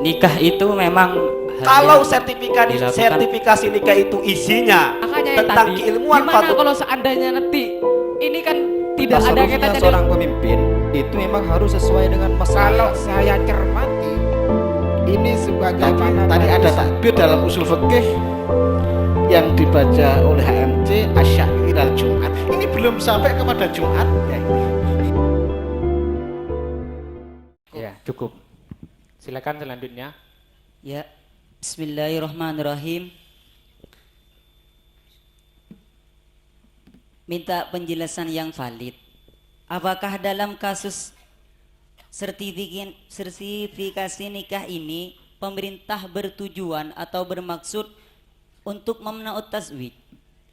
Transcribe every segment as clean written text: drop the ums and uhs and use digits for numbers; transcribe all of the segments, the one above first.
nikah itu memang kalau sertifikasi nikah itu isinya makanya tentang tadi, keilmuan gimana patut. kalau seandainya nanti ini kan tidak Nah, ada solusinya kaitannya seorang pemimpin itu memang harus sesuai dengan Kalau masalah. saya cermati, ini sebagaimana Tadi ada takbir dalam usul fikih yang dibaca oleh HMC Asy-Syafi'i dan Jumat. Ini belum sampai kepada Jumat ya. Ya, cukup. Silakan selanjutnya. ya. Bismillahirrahmanirrahim. Minta penjelasan yang valid. Apakah dalam kasus sertifikasi nikah ini pemerintah bertujuan atau bermaksud untuk memna'ut tazwij?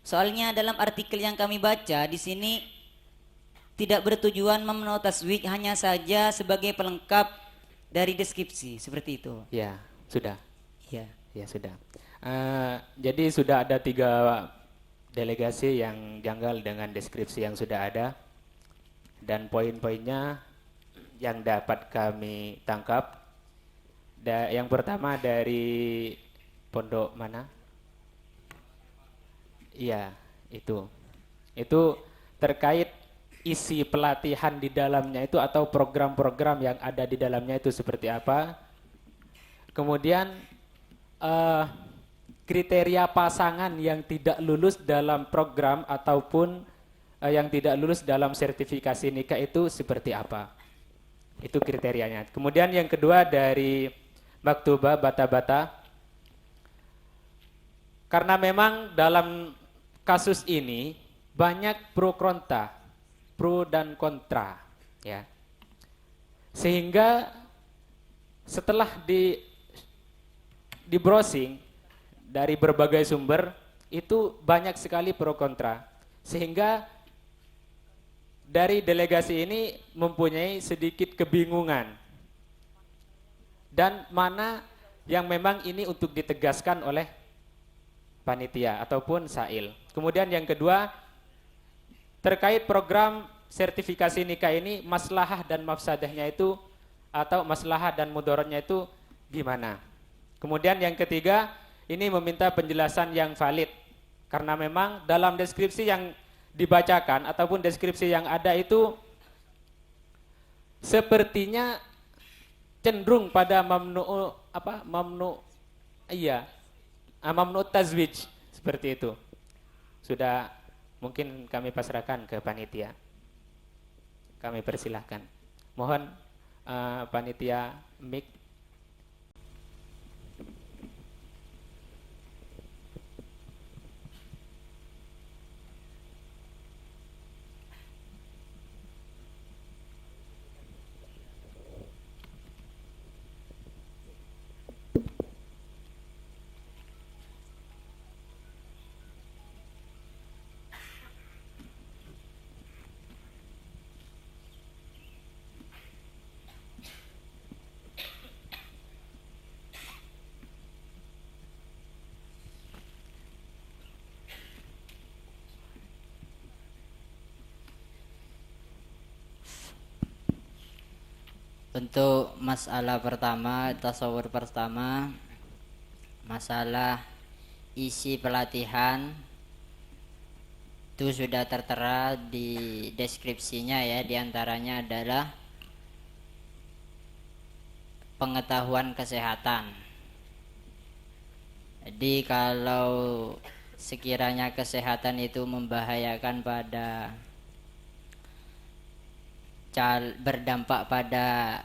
Soalnya dalam artikel yang kami baca di sini tidak bertujuan memna'ut tazwij, hanya saja sebagai pelengkap dari deskripsi seperti itu. Ya, sudah. Ya. Ya, sudah. Jadi sudah ada 3 delegasi yang janggal dengan deskripsi yang sudah ada, dan poin-poinnya yang dapat kami tangkap. Yang pertama dari pondok mana? Iya, itu terkait isi pelatihan di dalamnya itu atau program-program yang ada di dalamnya itu seperti apa. Kemudian kriteria pasangan yang tidak lulus dalam program ataupun yang tidak lulus dalam sertifikasi nikah itu seperti apa. Itu kriterianya. Kemudian yang kedua dari maktubah bata-bata. Karena memang dalam kasus ini banyak pro dan kontra, ya. Sehingga setelah di browsing dari berbagai sumber itu banyak sekali pro kontra, sehingga dari delegasi ini mempunyai sedikit kebingungan dan mana yang memang ini untuk ditegaskan oleh panitia ataupun sail. Kemudian yang kedua terkait program sertifikasi nikah ini, maslahah dan mafsadahnya itu atau maslahah dan mudaratnya itu gimana. Kemudian yang ketiga ini meminta penjelasan yang valid, karena memang dalam deskripsi yang dibacakan ataupun deskripsi yang ada itu sepertinya cenderung pada mamnu tazwij seperti itu. Sudah mungkin kami pasrahkan ke panitia. Kami persilahkan. Mohon panitia mic. Untuk masalah pertama, tasawur pertama, masalah isi pelatihan itu sudah tertera di deskripsinya ya, diantaranya adalah pengetahuan kesehatan. Jadi kalau sekiranya kesehatan itu membahayakan pada berdampak pada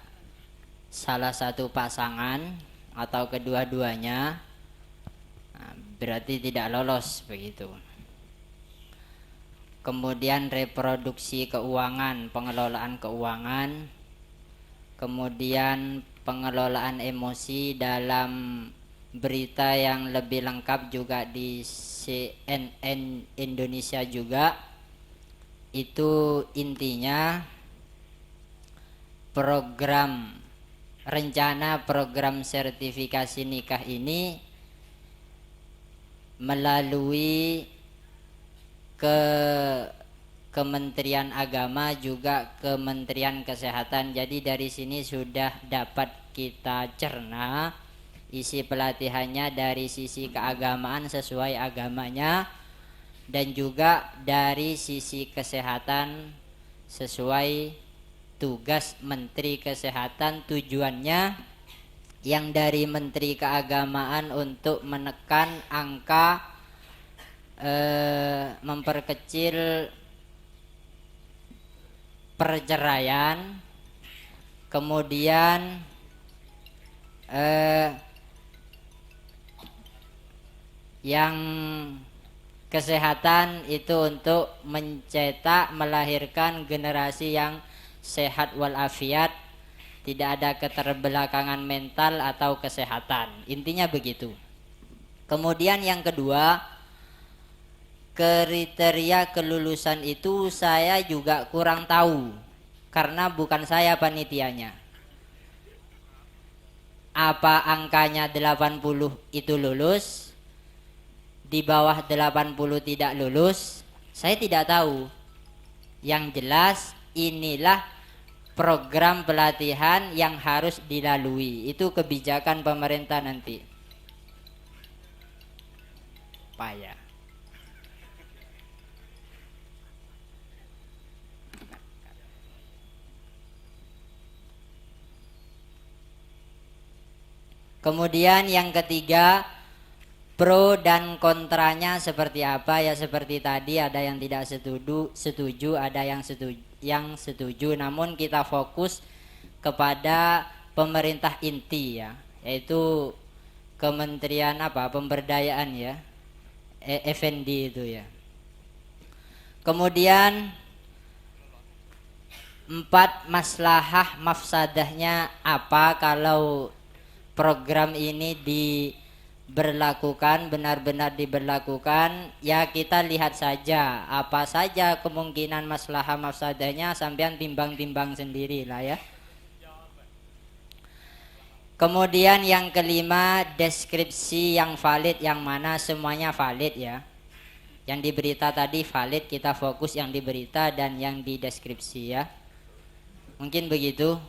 salah satu pasangan atau kedua-duanya, berarti tidak lolos begitu. Kemudian reproduksi keuangan, pengelolaan keuangan, kemudian pengelolaan emosi dalam berita yang lebih lengkap juga di CNN Indonesia juga. Itu intinya rencana program sertifikasi nikah ini melalui Kementerian Agama juga Kementerian Kesehatan. Jadi dari sini sudah dapat kita cerna isi pelatihannya dari sisi keagamaan sesuai agamanya, dan juga dari sisi kesehatan sesuai tugas Menteri Kesehatan. Tujuannya yang dari Menteri Keagamaan untuk menekan angka memperkecil perceraian, kemudian yang kesehatan itu untuk mencetak melahirkan generasi yang sehat walafiat, tidak ada keterbelakangan mental atau kesehatan. Intinya begitu. Kemudian yang kedua, kriteria kelulusan itu saya juga kurang tahu karena bukan saya panitianya. Apa angkanya 80 itu lulus, di bawah 80 tidak lulus, saya tidak tahu. Yang jelas inilah program pelatihan yang harus dilalui. Itu kebijakan pemerintah nanti. Payah. Kemudian yang ketiga, pro dan kontranya seperti apa? Ya seperti tadi, ada yang tidak setuju, ada yang setuju. Namun kita fokus kepada pemerintah inti ya, yaitu Kementerian Pemberdayaan ya, FND itu ya. Kemudian 4, maslahah mafsadahnya apa kalau program ini benar-benar diberlakukan. Ya kita lihat saja apa saja kemungkinan maslahah mafsadahnya, sampean timbang-timbang sendiri lah ya. Kemudian yang kelima, deskripsi yang valid yang mana? Semuanya valid ya. Yang diberita tadi valid, kita fokus yang diberita dan yang di deskripsi ya. Mungkin begitu.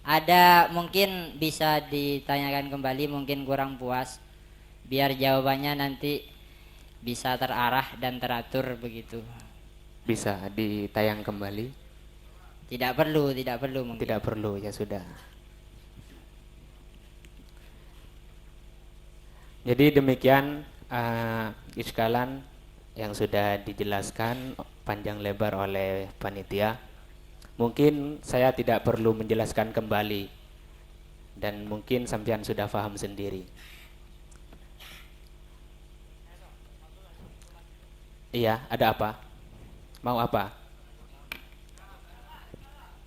Ada mungkin bisa ditanyakan kembali, mungkin kurang puas, biar jawabannya nanti bisa terarah dan teratur begitu. Bisa ditayang kembali? Tidak perlu mungkin. Tidak perlu, ya sudah. Jadi demikian iskalan yang sudah dijelaskan panjang lebar oleh panitia. Mungkin saya tidak perlu menjelaskan kembali, dan mungkin sampean sudah paham sendiri. Iya, ada apa? Mau apa?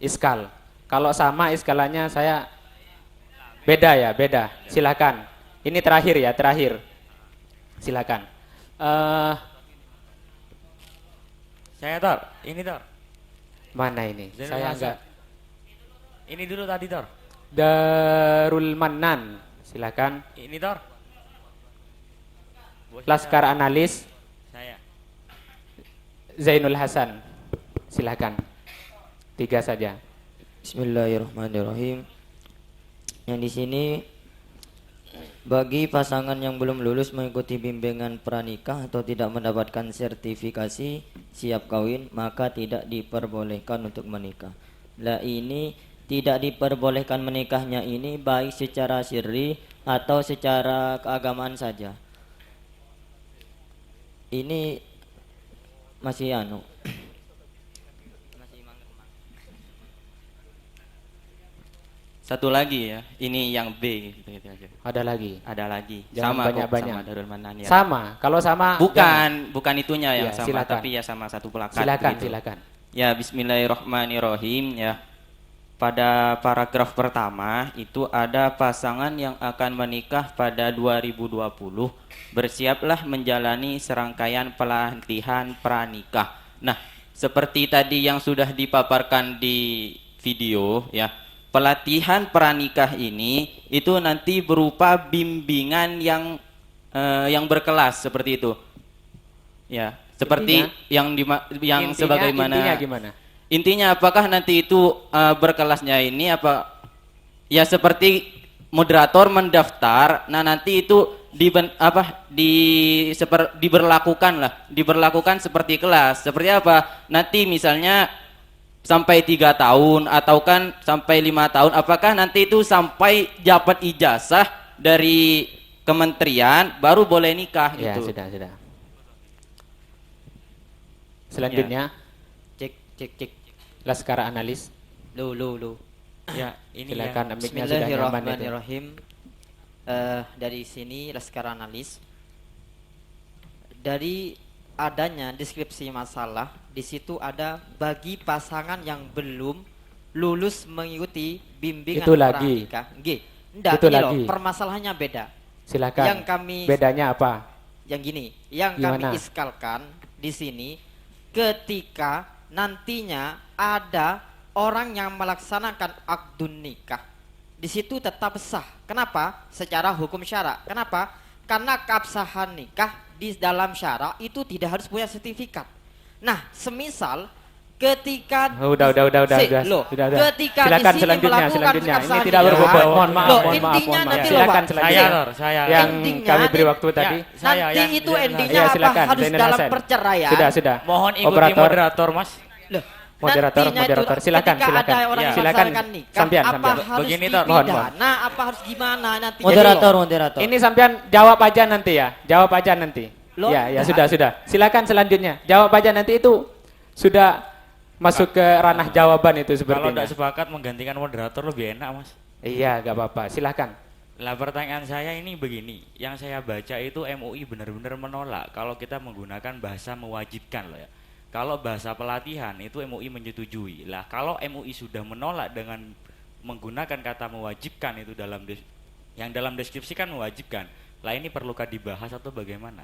Iskal. Kalau sama iskalannya saya beda ya, beda. Silakan. Ini terakhir ya, terakhir. Silakan. Saya Tor, ini Tor. Mana ini? Zainul Saya Hasan. enggak. Ini dulu tadi Tor. Darul Manan. Silakan. Ini Tor. Laskar Analis. Saya. Zainul Hasan. Silakan. 3 saja. Bismillahirrahmanirrahim. Yang di sini, bagi pasangan yang belum lulus mengikuti bimbingan pranikah atau tidak mendapatkan sertifikasi siap kawin, maka tidak diperbolehkan untuk menikah. Lah ini tidak diperbolehkan menikahnya ini baik secara sirri atau secara keagamaan saja. Ini masih Satu lagi ya, ini yang B gitu, aja. Ada lagi. Ada lagi. Jangan Sama banyak-banyak. sama Darul Manan ya. Sama. Kalau sama Bukan itunya yang Ya, sama, silakan. tapi ya sama satu plakat. Silakan, begitu. silakan. Ya, bismillahirrahmanirrahim ya. Pada paragraf pertama itu ada pasangan yang akan menikah pada 2020, bersiaplah menjalani serangkaian pelatihan pranikah. Nah, seperti tadi yang sudah dipaparkan di video ya, pelatihan pranikah ini itu nanti berupa bimbingan yang berkelas seperti itu. Ya, Seperti yang sebagaimana intinya gimana? intinya apakah nanti itu berkelasnya ini apa ya seperti moderator mendaftar, nah nanti itu diberlakukan seperti kelas. Seperti apa? Nanti misalnya sampai 3 tahun atau kan sampai 5 tahun, apakah nanti itu sampai dapat ijazah dari kementerian baru boleh nikah Ya, gitu. sudah. Selanjutnya, Cek cek cek. Laskar analis. Lu. Ya, ini Silakan, mic-nya sudah nyaman itu. Bismillahirrahmanirrahim. Dari sini Laskar analis. Dari adanya deskripsi masalah, di situ ada bagi pasangan yang belum lulus mengikuti bimbingan Itu lagi. pranikah. Enggak, Itu ini lagi. loh, permasalahannya beda. Silakan. Yang kami- bedanya apa? Yang gini, yang Gimana? kami iskalkan di sini ketika nantinya ada orang yang melaksanakan akdun nikah, di situ tetap sah. Kenapa? Secara hukum syara. Kenapa? Karena keabsahan nikah di dalam syara itu tidak harus punya sertifikat. Nah, semisal ketika Udah. Loh, Sudah. ketika Silakan di sini selanjutnya. melakukan Ini keabsahan tidak nikah, berbobot. Mohon maaf. intinya nanti loh, Silakan Pak. selanjutnya. Saya. Yang Intinya kami beri nanti- waktu tadi. Nanti itu endingnya Ya, apa? silakan. Harus Zainal dalam Hasan. perceraian. Sudah. Mohon ikuti Operator. moderator, Mas. Loh, Moderator, nantinya itu moderator. Silakan, ketika silakan. ada orang yang Silakan. melaksanakan nikah, Sampian, apa sampian. harus Begini, Tor. Mohon. dipidana, apa harus gimana nanti? Jadi Ini sampean jawab aja nanti ya. Jawab aja nanti. Loh, Ya, enggak. sudah. Silakan selanjutnya. Jawab aja nanti itu sudah masuk ke ranah jawaban itu Kalau sepertinya. tidak sepakat menggantikan moderator lebih enak, Mas. Iya, gak apa-apa. Silakan. Lah pertanyaan saya ini begini, yang saya baca itu MUI benar-benar menolak kalau kita menggunakan bahasa mewajibkan loh ya. Kalau bahasa pelatihan itu MUI menyetujui. Lah kalau MUI sudah menolak dengan menggunakan kata mewajibkan itu yang dalam deskripsi kan mewajibkan. Lah ini perlukah dibahas atau bagaimana?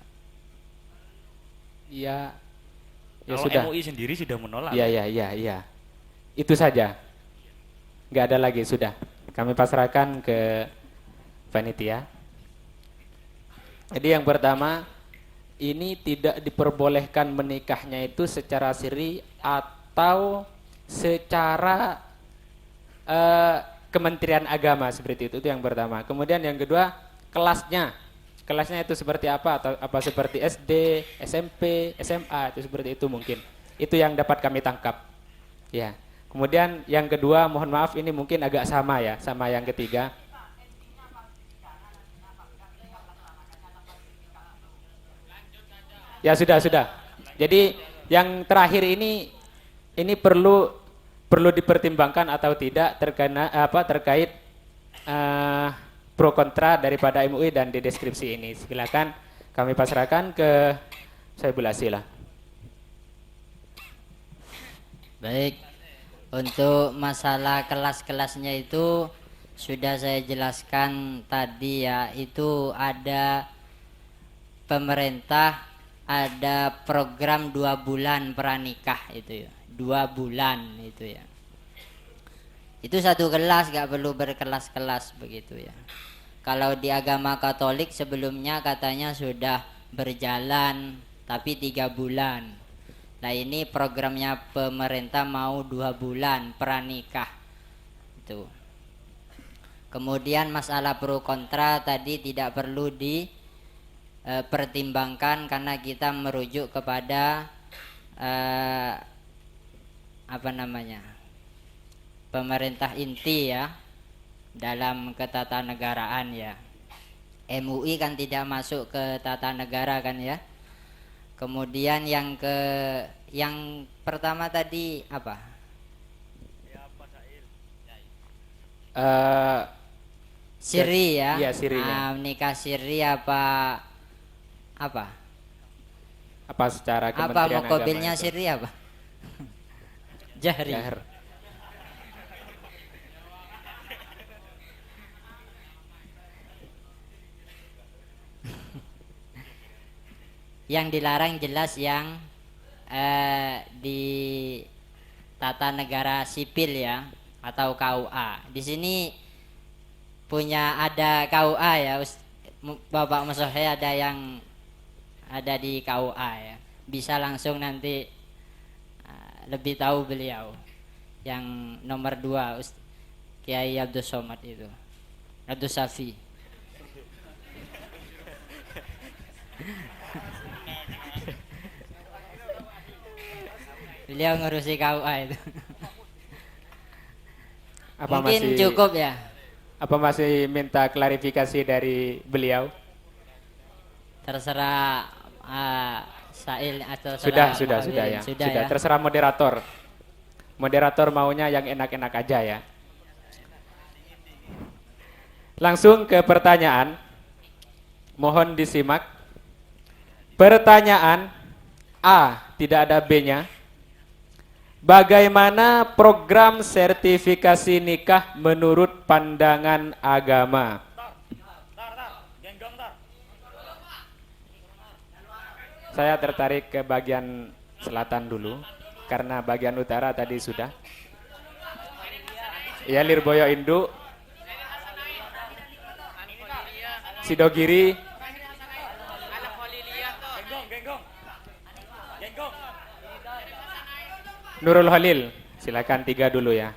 Iya. Ya Kalau sudah. MUI sendiri sudah menolak. Iya. Itu saja. Nggak ada lagi, sudah. Kami pasrahkan ke panitia. Jadi yang pertama, ini tidak diperbolehkan menikahnya itu secara siri atau secara Kementerian Agama seperti itu yang pertama. Kemudian yang kedua, kelasnya itu seperti apa, atau apa seperti SD, SMP, SMA, itu seperti itu mungkin. Itu yang dapat kami tangkap. Ya. Kemudian yang kedua, mohon maaf ini mungkin agak sama ya, sama yang ketiga. Ya sudah. Jadi yang terakhir ini perlu dipertimbangkan atau tidak terkait pro kontra daripada MUI dan di deskripsi ini. Silakan kami pasrahkan ke Saiful Asila. Baik, untuk masalah kelas-kelasnya itu sudah saya jelaskan tadi ya, itu ada pemerintah ada program 2 bulan pranikah itu ya, 2 bulan itu ya. Itu satu kelas, gak perlu berkelas-kelas begitu ya. Kalau di agama Katolik sebelumnya katanya sudah berjalan tapi 3 bulan. Nah ini programnya pemerintah mau 2 bulan pranikah itu. Kemudian masalah pro kontra tadi tidak perlu dipertimbangkan karena kita merujuk kepada pemerintah inti ya dalam ketatanegaraan ya. MUI kan tidak masuk ke tata negara kan ya. Kemudian yang pertama tadi apa? Siri ya. Iya, sirinya. Nikah siri apa? Apa secara Apa Kementerian mokobilnya Agama itu? siri apa? Jahri. Jahr. Yang dilarang jelas yang di tata negara sipil ya atau KUA. Di sini ada KUA ya, Bapak Musohe ada yang ada di KUA ya. bisa langsung nanti lebih tahu beliau. Yang nomor 2 Kiai Abdul Somad itu, Abdul Safi. Beliau ngurusi KUA itu. Apa Mungkin masih cukup ya. Apa masih minta klarifikasi dari beliau? Terserah Sail atau Sudah Muawiyah. ya. Sudah Sudah, ya. terserah moderator. Moderator maunya yang enak-enak aja ya. Langsung ke pertanyaan. Mohon disimak. Pertanyaan A, tidak ada B-nya. Bagaimana program sertifikasi nikah menurut pandangan agama? Saya tertarik ke bagian selatan dulu, karena bagian utara tadi sudah. Ya, Lirboyo Induk, Sidogiri, Nurul Halil. Silakan 3 dulu ya.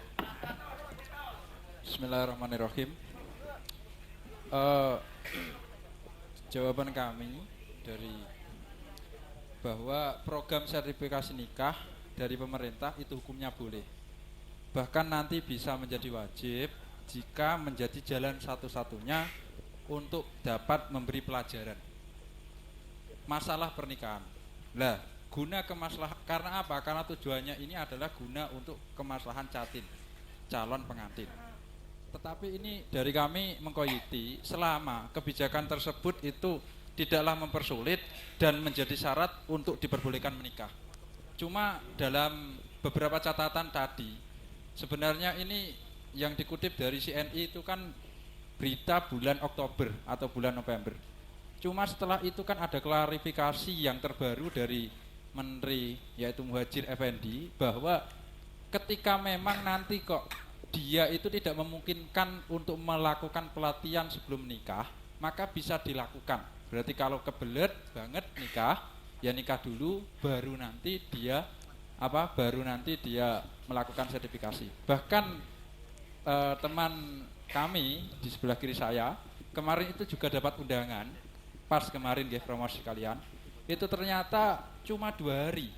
Bismillahirrahmanirrahim. Jawaban kami dari bahwa program sertifikasi nikah dari pemerintah itu hukumnya boleh. Bahkan nanti bisa menjadi wajib jika menjadi jalan satu-satunya untuk dapat memberi pelajaran masalah pernikahan. Lah, guna kemaslahan, karena apa? Karena tujuannya ini adalah guna untuk kemaslahan calon pengantin. Tetapi ini dari kami mengkoyiti selama kebijakan tersebut itu tidaklah mempersulit dan menjadi syarat untuk diperbolehkan menikah. Cuma dalam beberapa catatan tadi, sebenarnya ini yang dikutip dari CNI itu kan berita bulan Oktober atau bulan November. Cuma setelah itu kan ada klarifikasi yang terbaru dari Menteri yaitu Muhadjir Effendi bahwa ketika memang nanti kok dia itu tidak memungkinkan untuk melakukan pelatihan sebelum nikah, maka bisa dilakukan. Berarti kalau kebelet banget nikah, ya nikah dulu baru nanti dia melakukan sertifikasi. Bahkan teman kami di sebelah kiri saya kemarin itu juga dapat undangan pas kemarin ya promosi kalian. Itu ternyata cuma 2 hari.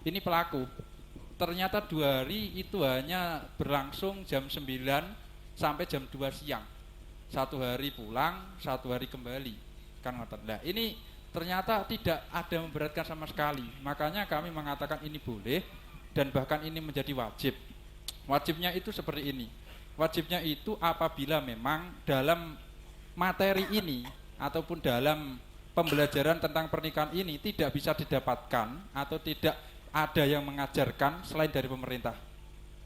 Ini pelaku. Ternyata 2 hari itu hanya berlangsung jam 9 sampai jam 2 siang. 1 hari pulang, 1 hari kembali. Kan ngoten. Nah, ini ternyata tidak ada memberatkan sama sekali. Makanya kami mengatakan ini boleh dan bahkan ini menjadi wajib. Wajibnya itu seperti ini. Wajibnya itu apabila memang dalam materi ini ataupun dalam pembelajaran tentang pernikahan ini tidak bisa didapatkan atau tidak ada yang mengajarkan selain dari pemerintah,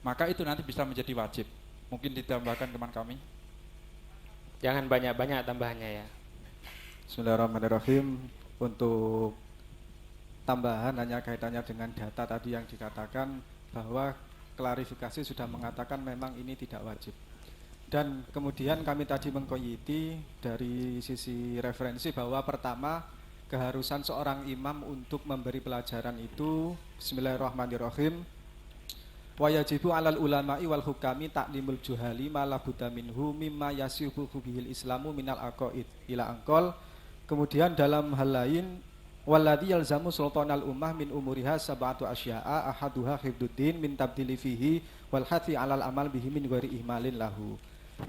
maka itu nanti bisa menjadi wajib. Mungkin ditambahkan teman kami. Jangan banyak-banyak tambahannya ya. Bismillahirrahmanirrahim. Untuk tambahan hanya kaitannya dengan data tadi yang dikatakan bahwa klarifikasi sudah mengatakan memang ini tidak wajib. Dan kemudian kami tadi mengkoyiti dari sisi referensi bahwa pertama keharusan seorang imam untuk memberi pelajaran itu bismillahirrahmanirrahim wa yajibu alal ulama'i wal hukami ta'limul juhali ma la budda minhu mimma yasihu bihil islamu minal aqaid ila angkol. Kemudian dalam hal lain walladzi yalzamu sultanal ummah min umuriha sab'atu asya'a ahaduha hifduddin min tabdili fihi wal hathi alal amal bihi min ghairi ihmalin lahu.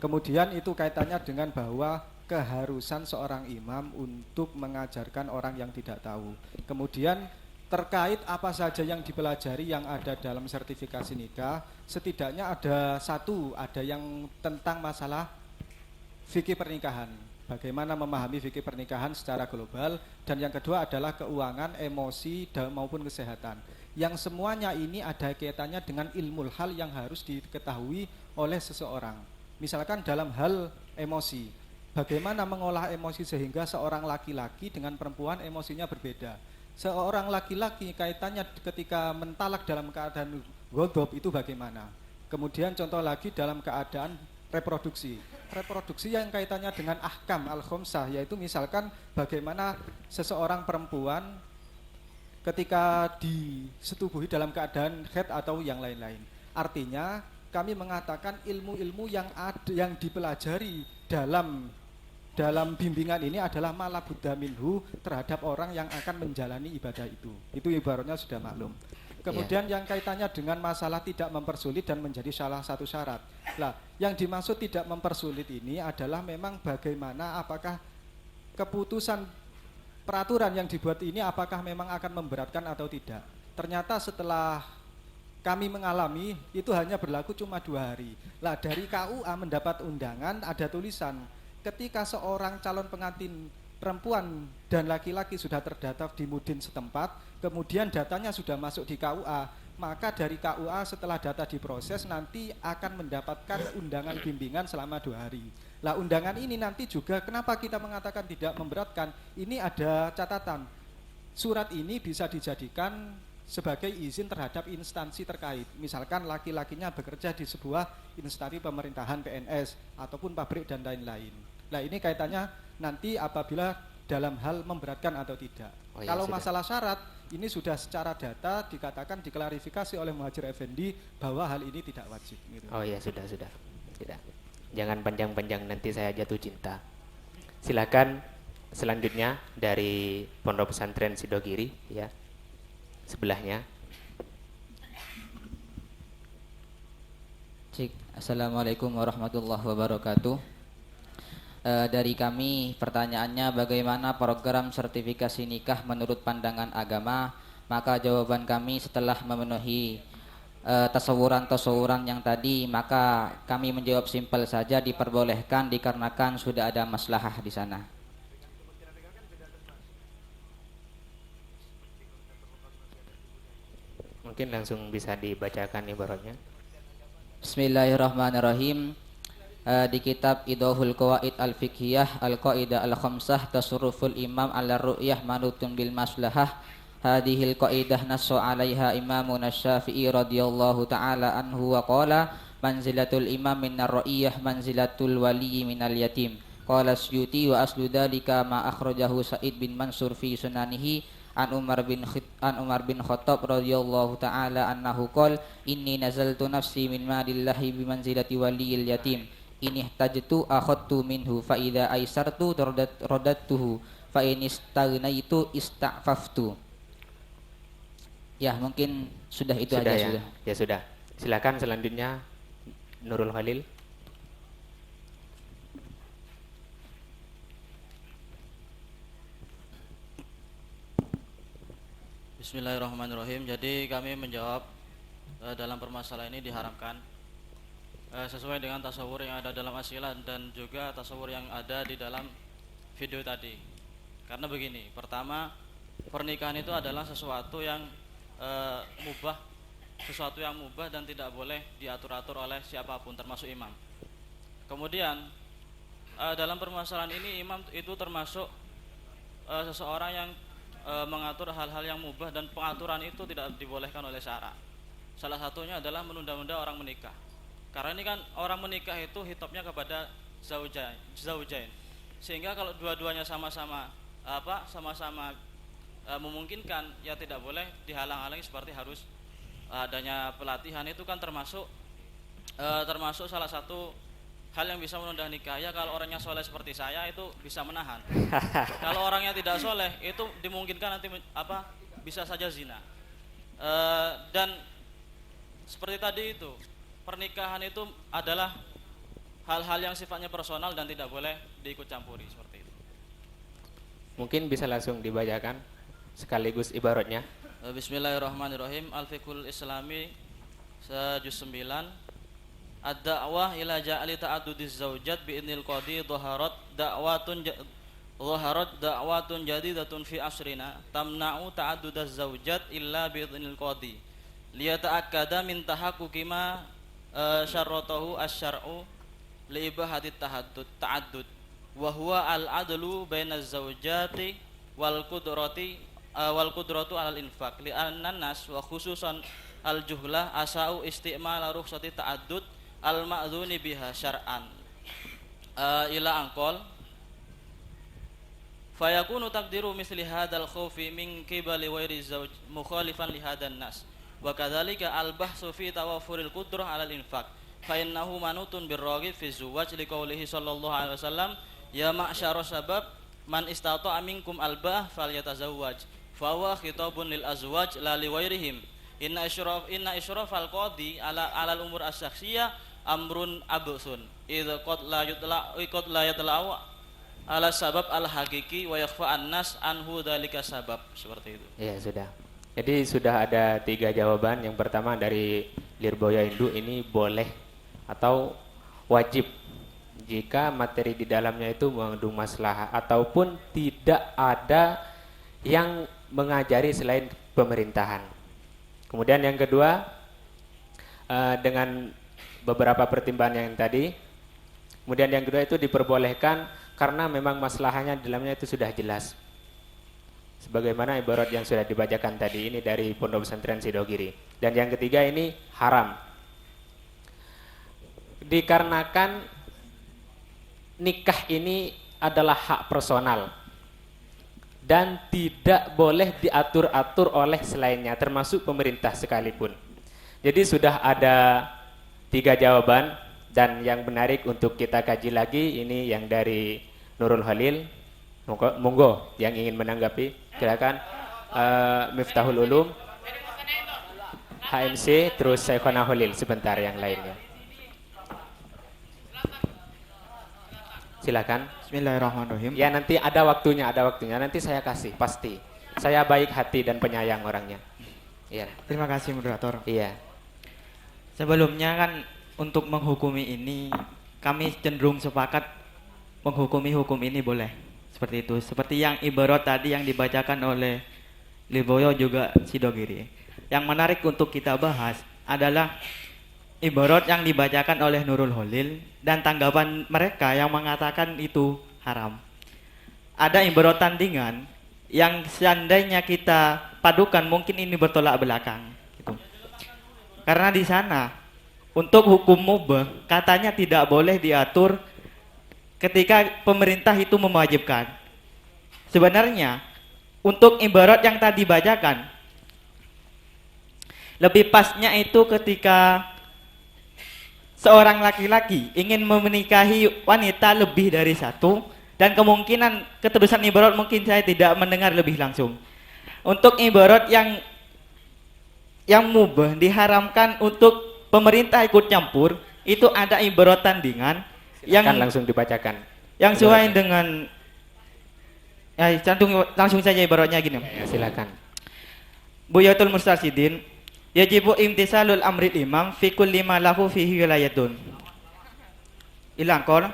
Kemudian itu kaitannya dengan bahwa keharusan seorang imam untuk mengajarkan orang yang tidak tahu. Kemudian terkait apa saja yang dipelajari yang ada dalam sertifikasi nikah, setidaknya ada yang tentang masalah fikih pernikahan. Bagaimana memahami fikih pernikahan secara global, dan yang kedua adalah keuangan, emosi maupun kesehatan. Yang semuanya ini ada kaitannya dengan ilmu hal yang harus diketahui oleh seseorang. Misalkan dalam hal emosi, bagaimana mengolah emosi sehingga seorang laki-laki dengan perempuan emosinya berbeda. Seorang laki-laki kaitannya ketika mentalak dalam keadaan ghadab itu bagaimana. Kemudian contoh lagi dalam keadaan reproduksi yang kaitannya dengan ahkam al-khomsah, yaitu misalkan bagaimana seseorang perempuan ketika disetubuhi dalam keadaan haid atau yang lain-lain. Artinya kami mengatakan ilmu-ilmu yang dipelajari dalam bimbingan ini adalah malabudha minhu terhadap orang yang akan menjalani ibadah itu. Itu ibaratnya sudah maklum. Kemudian yang kaitannya dengan masalah tidak mempersulit dan menjadi salah satu syarat. Lah, yang dimaksud tidak mempersulit ini adalah memang bagaimana apakah keputusan peraturan yang dibuat ini apakah memang akan memberatkan atau tidak. Ternyata setelah kami mengalami itu hanya berlaku cuma 2 hari. Lah, dari KUA mendapat undangan ada tulisan ketika seorang calon pengantin perempuan dan laki-laki sudah terdaftar di Mudin setempat, kemudian datanya sudah masuk di KUA, maka dari KUA setelah data diproses nanti akan mendapatkan undangan bimbingan selama 2 hari. Lah, undangan ini nanti juga kenapa kita mengatakan tidak memberatkan? Ini ada catatan. Surat ini bisa dijadikan sebagai izin terhadap instansi terkait. Misalkan laki-lakinya bekerja di sebuah instansi pemerintahan PNS ataupun pabrik dan lain-lain. Nah, ini kaitannya nanti apabila dalam hal memberatkan atau tidak. Kalau sudah. Masalah syarat, ini sudah secara data dikatakan diklarifikasi oleh Muhajir Effendi bahwa hal ini tidak wajib. Gitu. Oh iya, sudah. Jangan panjang-panjang, nanti saya jatuh cinta. Silakan selanjutnya dari Pondok Pesantren Sidogiri, ya, sebelahnya. Assalamualaikum warahmatullahi wabarakatuh. Dari kami pertanyaannya bagaimana program sertifikasi nikah menurut pandangan agama, maka jawaban kami setelah memenuhi tasawuran yang tadi, maka kami menjawab simpel saja, diperbolehkan dikarenakan sudah ada maslahah di sana. Mungkin langsung bisa dibacakan ibaratnya. Bismillahirrahmanirrahim. Di kitab Idahul Qawaid Al-Fiqhiyah Al-Qaidah Al-Khamsah Tasarruful Imam ala Ru'yah manutun bil maslahah. Hadhil qaidah nasso 'alaiha Imamun Asy-Syafi'i radhiyallahu taala anhu wa qala manzilatul imam minar ra'iyah manzilatul wali minal yatim. Qala Suyuti wa aslu dzalika ma akhrajahu Sa'id bin Mansur fi sunanihi an Umar bin Khattab radhiyallahu taala annahu qala inni nazaltu nafsi min malillahi bi manzilati waliyil yatim. Ini tajtu akhadtu minhu fa idza aisartu radattuhu fa in istaghnaitu ista'faftu. Ya, mungkin sudah itu aja ya? sudah. Ya sudah. Silakan selanjutnya Nurul Khalil. Bismillahirrahmanirrahim. Jadi kami menjawab dalam permasalahan ini diharamkan sesuai dengan tasawur yang ada dalam asilah dan juga tasawur yang ada di dalam video tadi. Karena begini, pertama, pernikahan itu adalah sesuatu yang mubah, sesuatu yang mubah dan tidak boleh diatur-atur oleh siapapun termasuk imam. Kemudian dalam permasalahan ini imam itu termasuk seseorang yang mengatur hal-hal yang mubah dan pengaturan itu tidak dibolehkan oleh syara. Salah satunya adalah menunda-nunda orang menikah. Karena ini kan orang menikah itu hitopnya kepada zaujain. Sehingga kalau dua-duanya sama-sama memungkinkan, ya tidak boleh dihalang-halangi seperti harus adanya pelatihan. Itu kan termasuk salah satu hal yang bisa menunda nikah. Ya kalau orangnya soleh seperti saya itu bisa menahan. Kalau orangnya tidak soleh itu dimungkinkan nanti bisa saja zina. Dan seperti tadi itu, pernikahan itu adalah hal-hal yang sifatnya personal dan tidak boleh diikut campuri seperti itu. Mungkin bisa langsung dibacakan sekaligus ibaratnya. Bismillahirrahmanirrahim. Al-Fiqhul Islami juz 9. Ad-da'wah ila ja'ali ta'addudiz zaujat bi'idnil qadi dhaharat da'watun jadidatun fi asrina tamna'u ta'addudaz zaujat illa bi'idnil qadi liyata'akkada min tahaqquqi ma syarratahu asy-syar'u li ibahati ta'addud wa huwa al-adlu bainaz zaujati wal qudratu 'alal infaq li annan nas wa khususan al-juhlah asa'u isti'mal rukhsati ta'addud al-ma'dzuni biha syar'an ila angkol. fayakunu takdiru misli hadzal khawfi min qibali ghairi zawj mukhalifan li hadan nas wa kadzalika al-bahsu fi tawaffuril qudrah 'alal infaq fa innahu manutun birraghib fi zuwaj liqaulihi sallallahu alaihi wasallam ya ma'syara sabab man istata'a minkum alba'ah falyatazawwaj fa huwa khitabun lil azwaj la li ghairihim inna isyrafal qadi ala alal umur as-syakhsiyah amrun absun idza qad la yatla'u ala sabab al hakiki wa yakhfa an-nas anhu dzalika sabab, seperti itu. Ya, sudah. Jadi sudah ada 3 jawaban. Yang pertama dari Lirboyo Indu, ini boleh atau wajib jika materi di dalamnya itu mengandung maslahah ataupun tidak ada yang mengajari selain pemerintahan. Kemudian yang kedua, dengan beberapa pertimbangan yang tadi, kemudian yang kedua itu diperbolehkan karena memang maslahahnya di dalamnya itu sudah jelas. Sebagaimana ibarat yang sudah dibacakan tadi, ini dari Pondok Pesantren Sidogiri. Dan yang ketiga ini haram. Dikarenakan nikah ini adalah hak personal dan tidak boleh diatur-atur oleh selainnya, termasuk pemerintah sekalipun. Jadi sudah ada 3 jawaban, dan yang menarik untuk kita kaji lagi ini yang dari Nurul Halil. Monggo yang ingin menanggapi, silakan. Miftahul Ulum, HMC, terus Syekhona Halil sebentar yang lainnya. Silakan. Bismillahirrahmanirrahim. Ya, nanti ada waktunya, nanti saya kasih pasti. Saya baik hati dan penyayang orangnya. Iya. Terima kasih moderator. Iya. Sebelumnya kan untuk menghukumi ini kami cenderung sepakat menghukumi hukum ini boleh. Seperti itu. Seperti yang ibarat tadi yang dibacakan oleh Lirboyo juga Sidogiri. Yang menarik untuk kita bahas adalah ibarat yang dibacakan oleh Nurul Holil dan tanggapan mereka yang mengatakan itu haram. Ada ibarat tandingan yang seandainya kita padukan mungkin ini bertolak belakang gitu. Karena di sana untuk hukum mubah katanya tidak boleh diatur ketika pemerintah itu mewajibkan. Sebenarnya untuk ibarat yang tadi bacakan lebih pasnya itu ketika seorang laki-laki ingin menikahi wanita lebih dari satu, dan kemungkinan keterusan ibarat mungkin saya tidak mendengar lebih langsung. Untuk ibarat yang mubah diharamkan untuk pemerintah ikut campur, itu ada ibarat tandingan yang Silakan langsung dibacakan. Yang sesuai dengan langsung saja ibaratnya gini. Ya, silakan. Buyatul Mustarsidin, yajibu imtisalul amril imam fi kulli ma lahu fihi wilayatun. Ilang qol.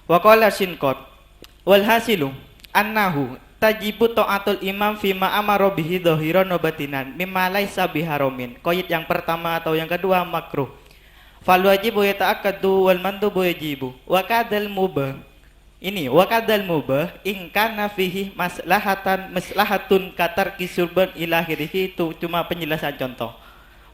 Wa qala Shinkot wal hasilu annahu tajibu ta'atul imam fi ma amara bihi dhahiran wa batinan mimma laisa biharamin. Qaid yang pertama atau yang kedua makruh. Fal wajibu yata'akkadu wal mandubu yajibu. Wa kadal mubah. Ini wa kadal mubah in kana fihi maslahatun katar kisurban ila akhirih, itu cuma penjelasan contoh.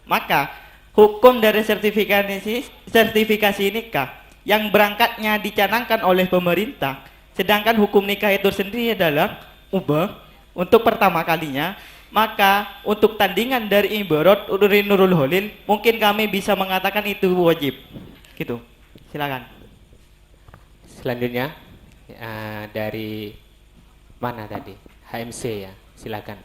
Maka hukum dari sertifikasi nikah yang berangkatnya dicanangkan oleh pemerintah, sedangkan hukum nikah itu sendiri adalah mubah untuk pertama kalinya, maka untuk tandingan dari ibarat dari Nurul Holil mungkin kami bisa mengatakan itu wajib. Gitu. Silakan. Selanjutnya dari mana tadi? HMC ya, silakan.